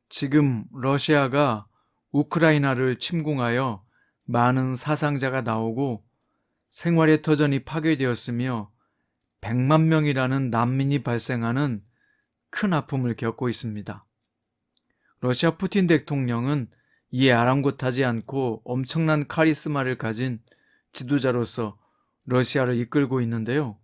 지금 러시아가 우크라이나를 침공하여 많은 사상자가 나오고 생활의 터전이 파괴되었으며 100만 명이라는 난민이 발생하는 큰 아픔을 겪고 있습니다. 러시아 푸틴 대통령은 이에 아랑곳하지 않고 엄청난 카리스마를 가진 지도자로서 러시아를 이끌고 있는데요.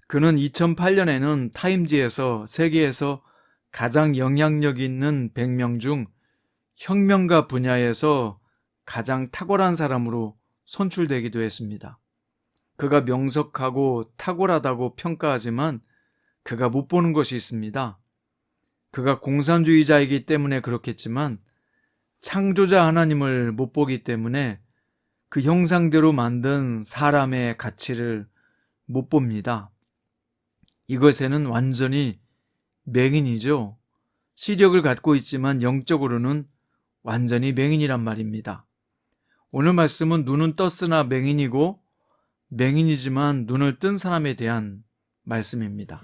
그는 2008년에는 타임지에서 세계에서 가장 영향력 있는 100명 중 혁명가 분야에서 가장 탁월한 사람으로 선출되기도 했습니다. 그가 명석하고 탁월하다고 평가하지만 그가 못 보는 것이 있습니다. 그가 공산주의자이기 때문에 그렇겠지만 창조자 하나님을 못 보기 때문에 그 형상대로 만든 사람의 가치를 못 봅니다. 이것에는 완전히 맹인이죠. 시력을 갖고 있지만 영적으로는 완전히 맹인이란 말입니다. 오늘 말씀은 눈은 떴으나 맹인이고 맹인이지만 눈을 뜬 사람에 대한 말씀입니다.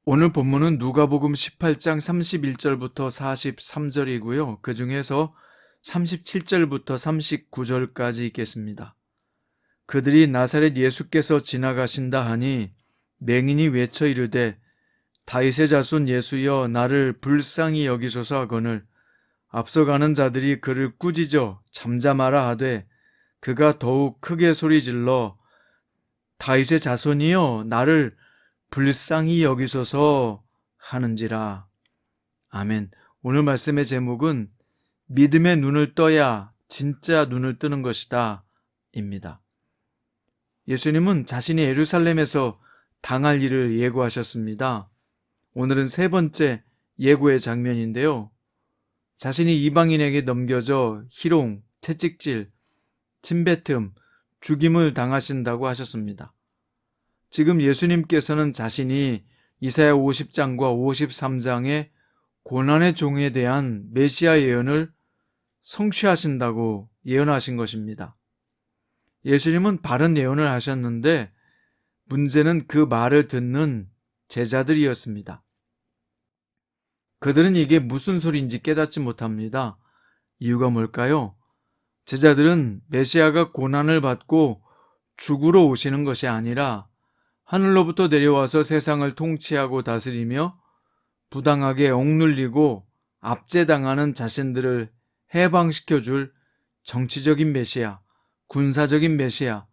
오늘 본문은 누가복음 18장 31절부터 43절이고요. 그 중에서 37절부터 39절까지 있겠습니다. 그들이 나사렛 예수께서 지나가신다 하니 맹인이 외쳐 이르되 다윗의 자손 예수여 나를 불쌍히 여기소서 하거늘 앞서가는 자들이 그를 꾸짖어 잠잠하라 하되 그가 더욱 크게 소리질러 다윗의 자손이여 나를 불쌍히 여기소서 하는지라. 아멘. 오늘 말씀의 제목은 믿음의 눈을 떠야 진짜 눈을 뜨는 것이다 입니다. 예수님은 자신이 예루살렘에서 당할 일을 예고하셨습니다. 오늘은 세 번째 예고의 장면인데요. 자신이 이방인에게 넘겨져 희롱, 채찍질, 침뱉음, 죽임을 당하신다고 하셨습니다. 지금 예수님께서는 자신이 이사야 50장과 53장의 고난의 종에 대한 메시아 예언을 성취하신다고 예언하신 것입니다. 예수님은 바른 예언을 하셨는데 문제는 그 말을 듣는 제자들이었습니다. 그들은 이게 무슨 소리인지 깨닫지 못합니다. 이유가 뭘까요? 제자들은 메시아가 고난을 받고 죽으러 오시는 것이 아니라 하늘로부터 내려와서 세상을 통치하고 다스리며 부당하게 억눌리고 압제당하는 자신들을 해방시켜줄 정치적인 메시아, 군사적인 메시아,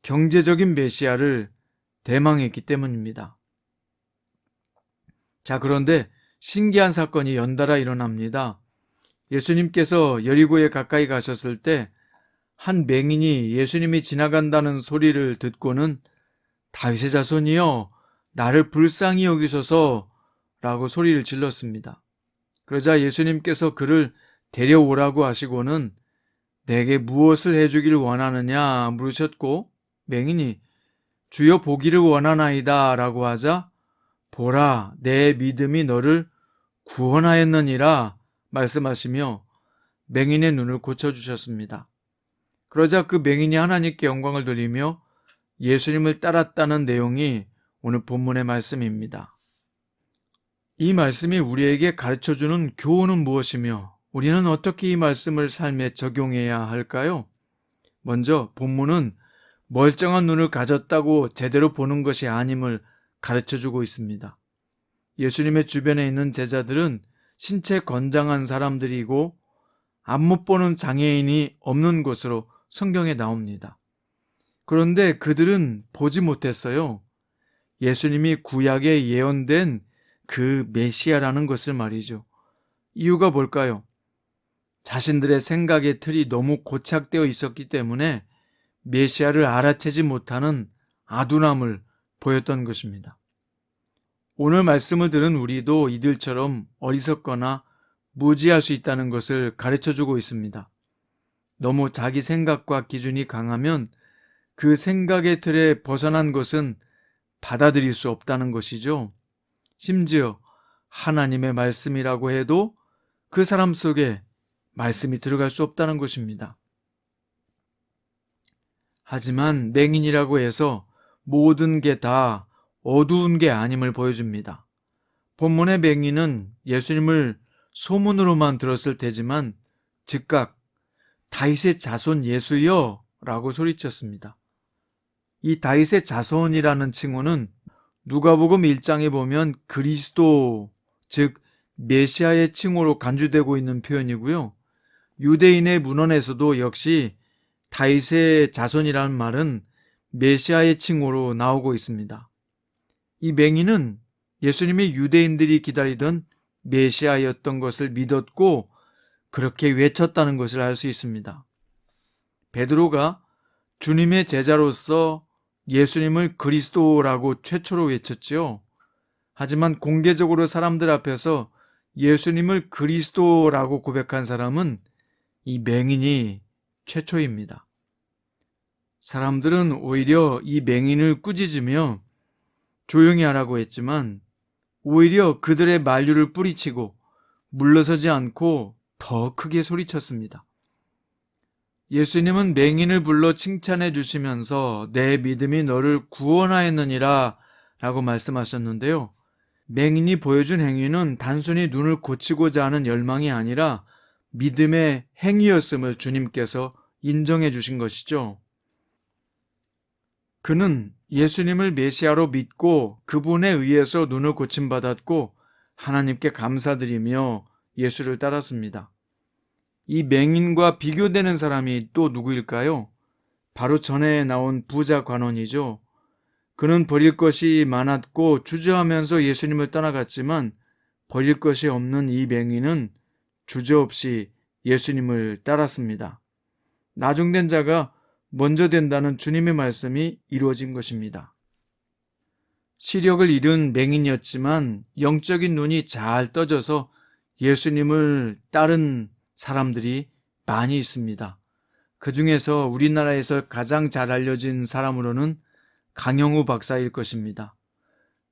경제적인 메시아를 대망했기 때문입니다. 자, 그런데 신기한 사건이 연달아 일어납니다. 예수님께서 여리고에 가까이 가셨을 때 한 맹인이 예수님이 지나간다는 소리를 듣고는 다윗의 자손이여 나를 불쌍히 여기소서 라고 소리를 질렀습니다. 그러자 예수님께서 그를 데려오라고 하시고는 내게 무엇을 해주길 원하느냐 물으셨고 맹인이 주여 보기를 원하나이다 라고 하자 보라 내 믿음이 너를 구원하였느니라 말씀하시며 맹인의 눈을 고쳐주셨습니다. 그러자 그 맹인이 하나님께 영광을 돌리며 예수님을 따랐다는 내용이 오늘 본문의 말씀입니다. 이 말씀이 우리에게 가르쳐주는 교훈은 무엇이며 우리는 어떻게 이 말씀을 삶에 적용해야 할까요? 먼저 본문은 멀쩡한 눈을 가졌다고 제대로 보는 것이 아님을 가르쳐주고 있습니다. 예수님의 주변에 있는 제자들은 신체 건장한 사람들이고 앞 못 보는 장애인이 없는 곳으로 성경에 나옵니다. 그런데 그들은 보지 못했어요. 예수님이 구약에 예언된 그 메시아라는 것을 말이죠. 이유가 뭘까요? 자신들의 생각의 틀이 너무 고착되어 있었기 때문에 메시아를 알아채지 못하는 아둔함을 보였던 것입니다. 오늘 말씀을 들은 우리도 이들처럼 어리석거나 무지할 수 있다는 것을 가르쳐주고 있습니다. 너무 자기 생각과 기준이 강하면 그 생각의 틀에 벗어난 것은 받아들일 수 없다는 것이죠. 심지어 하나님의 말씀이라고 해도 그 사람 속에 말씀이 들어갈 수 없다는 것입니다. 하지만 맹인이라고 해서 모든 게 다 어두운 게 아님을 보여줍니다. 본문의 맹인은 예수님을 소문으로만 들었을 테지만 즉각 다윗의 자손 예수여 라고 소리쳤습니다. 이 다윗의 자손이라는 칭호는 누가복음 1장에 보면 그리스도, 즉 메시아의 칭호로 간주되고 있는 표현이고요. 유대인의 문헌에서도 역시 다윗의 자손이라는 말은 메시아의 칭호로 나오고 있습니다. 이 맹인은 예수님이 유대인들이 기다리던 메시아였던 것을 믿었고 그렇게 외쳤다는 것을 알 수 있습니다. 베드로가 주님의 제자로서 예수님을 그리스도라고 최초로 외쳤지요. 하지만 공개적으로 사람들 앞에서 예수님을 그리스도라고 고백한 사람은 이 맹인이 최초입니다. 사람들은 오히려 이 맹인을 꾸짖으며 조용히 하라고 했지만 오히려 그들의 만류를 뿌리치고 물러서지 않고 더 크게 소리쳤습니다. 예수님은 맹인을 불러 칭찬해 주시면서 내 믿음이 너를 구원하였느니라 라고 말씀하셨는데요. 맹인이 보여준 행위는 단순히 눈을 고치고자 하는 열망이 아니라 믿음의 행위였음을 주님께서 인정해 주신 것이죠. 그는 예수님을 메시아로 믿고 그분에 의해서 눈을 고침받았고 하나님께 감사드리며 예수를 따랐습니다. 이 맹인과 비교되는 사람이 또 누구일까요? 바로 전에 나온 부자 관원이죠. 그는 버릴 것이 많았고 주저하면서 예수님을 떠나갔지만 버릴 것이 없는 이 맹인은 주저없이 예수님을 따랐습니다. 나중된 자가 먼저 된다는 주님의 말씀이 이루어진 것입니다. 시력을 잃은 맹인이었지만 영적인 눈이 잘 떠져서 예수님을 따른 사람들이 많이 있습니다. 그 중에서 우리나라에서 가장 잘 알려진 사람으로는 강영우 박사일 것입니다.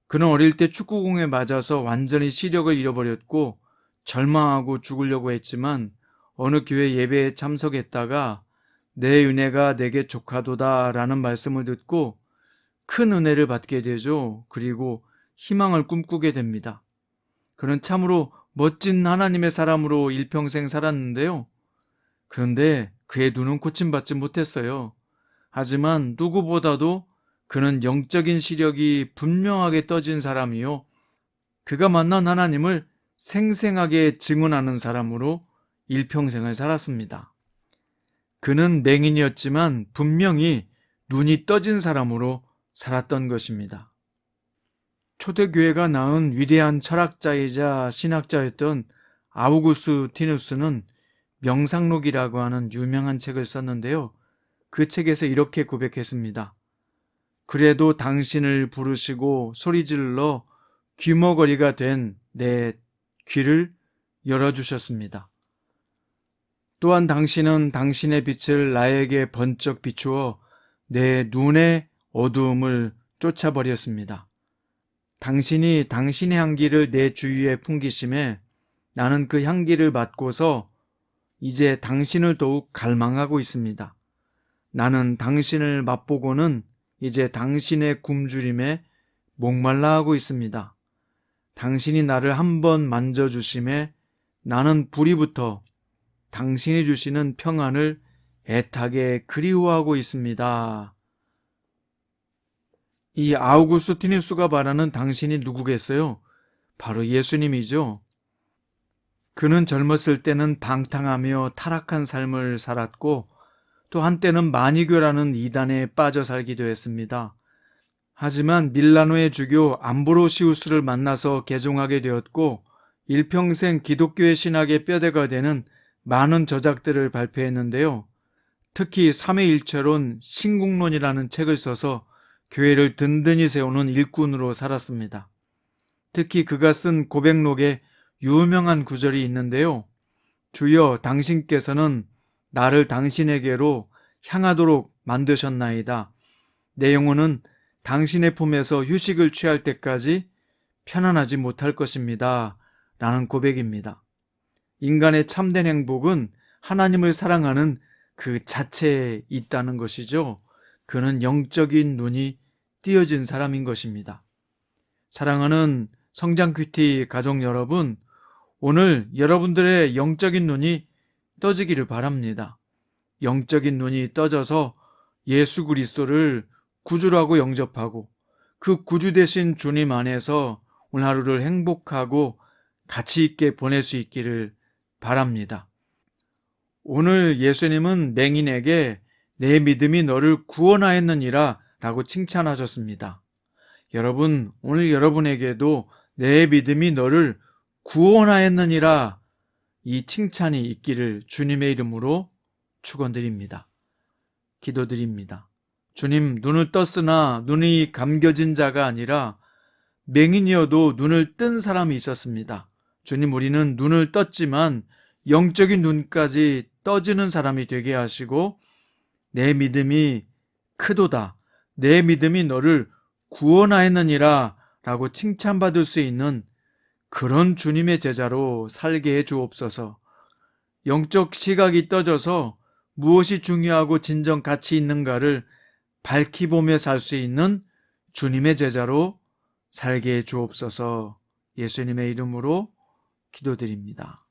그는 어릴 때 축구공에 맞아서 완전히 시력을 잃어버렸고 절망하고 죽으려고 했지만 어느 교회 예배에 참석했다가 내 은혜가 내게 족하도다 라는 말씀을 듣고 큰 은혜를 받게 되죠. 그리고 희망을 꿈꾸게 됩니다. 그는 참으로 멋진 하나님의 사람으로 일평생 살았는데요. 그런데 그의 눈은 고침받지 못했어요. 하지만 누구보다도 그는 영적인 시력이 분명하게 떠진 사람이요. 그가 만난 하나님을 생생하게 증언하는 사람으로 일평생을 살았습니다. 그는 맹인이었지만 분명히 눈이 떠진 사람으로 살았던 것입니다. 초대교회가 낳은 위대한 철학자이자 신학자였던 아우구스티누스는 명상록이라고 하는 유명한 책을 썼는데요. 그 책에서 이렇게 고백했습니다. 그래도 당신을 부르시고 소리질러 귀머거리가 된 내 귀를 열어주셨습니다. 또한 당신은 당신의 빛을 나에게 번쩍 비추어 내 눈의 어두움을 쫓아버렸습니다. 당신이 당신의 향기를 내 주위에 풍기심에 나는 그 향기를 맡고서 이제 당신을 더욱 갈망하고 있습니다. 나는 당신을 맛보고는 이제 당신의 굶주림에 목말라 하고 있습니다. 당신이 나를 한번 만져주심에 나는 불이부터 당신이 주시는 평안을 애타게 그리워하고 있습니다. 이 아우구스티누스가 말하는 당신이 누구겠어요? 바로 예수님이죠. 그는 젊었을 때는 방탕하며 타락한 삶을 살았고 또 한때는 마니교라는 이단에 빠져 살기도 했습니다. 하지만 밀라노의 주교 암브로시우스를 만나서 개종하게 되었고 일평생 기독교의 신학의 뼈대가 되는 많은 저작들을 발표했는데요. 특히 삼위일체론 신국론이라는 책을 써서 교회를 든든히 세우는 일꾼으로 살았습니다. 특히 그가 쓴 고백록에 유명한 구절이 있는데요. 주여 당신께서는 나를 당신에게로 향하도록 만드셨나이다. 내 영혼은 당신의 품에서 휴식을 취할 때까지 편안하지 못할 것입니다. 라는 고백입니다. 인간의 참된 행복은 하나님을 사랑하는 그 자체에 있다는 것이죠. 그는 영적인 눈이 띄어진 사람인 것입니다. 사랑하는 성장 큐티 가족 여러분, 오늘 여러분들의 영적인 눈이 떠지기를 바랍니다. 영적인 눈이 떠져서 예수 그리스도를 구주라고 영접하고 그 구주 되신 주님 안에서 오늘 하루를 행복하고 가치 있게 보낼 수 있기를 바랍니다. 오늘 예수님은 맹인에게 내 믿음이 너를 구원하였느니라 라고 칭찬하셨습니다. 여러분, 오늘 여러분에게도 내 믿음이 너를 구원하였느니라 이 칭찬이 있기를 주님의 이름으로 축원드립니다. 기도드립니다. 주님, 눈을 떴으나 눈이 감겨진 자가 아니라 맹인이어도 눈을 뜬 사람이 있었습니다. 주님, 우리는 눈을 떴지만 영적인 눈까지 떠지는 사람이 되게 하시고 내 믿음이 크도다, 내 믿음이 너를 구원하였느니라 라고 칭찬받을 수 있는 그런 주님의 제자로 살게 해 주옵소서. 영적 시각이 떠져서 무엇이 중요하고 진정 가치 있는가를 밝히 보며 살 수 있는 주님의 제자로 살게 해 주옵소서. 예수님의 이름으로 기도드립니다.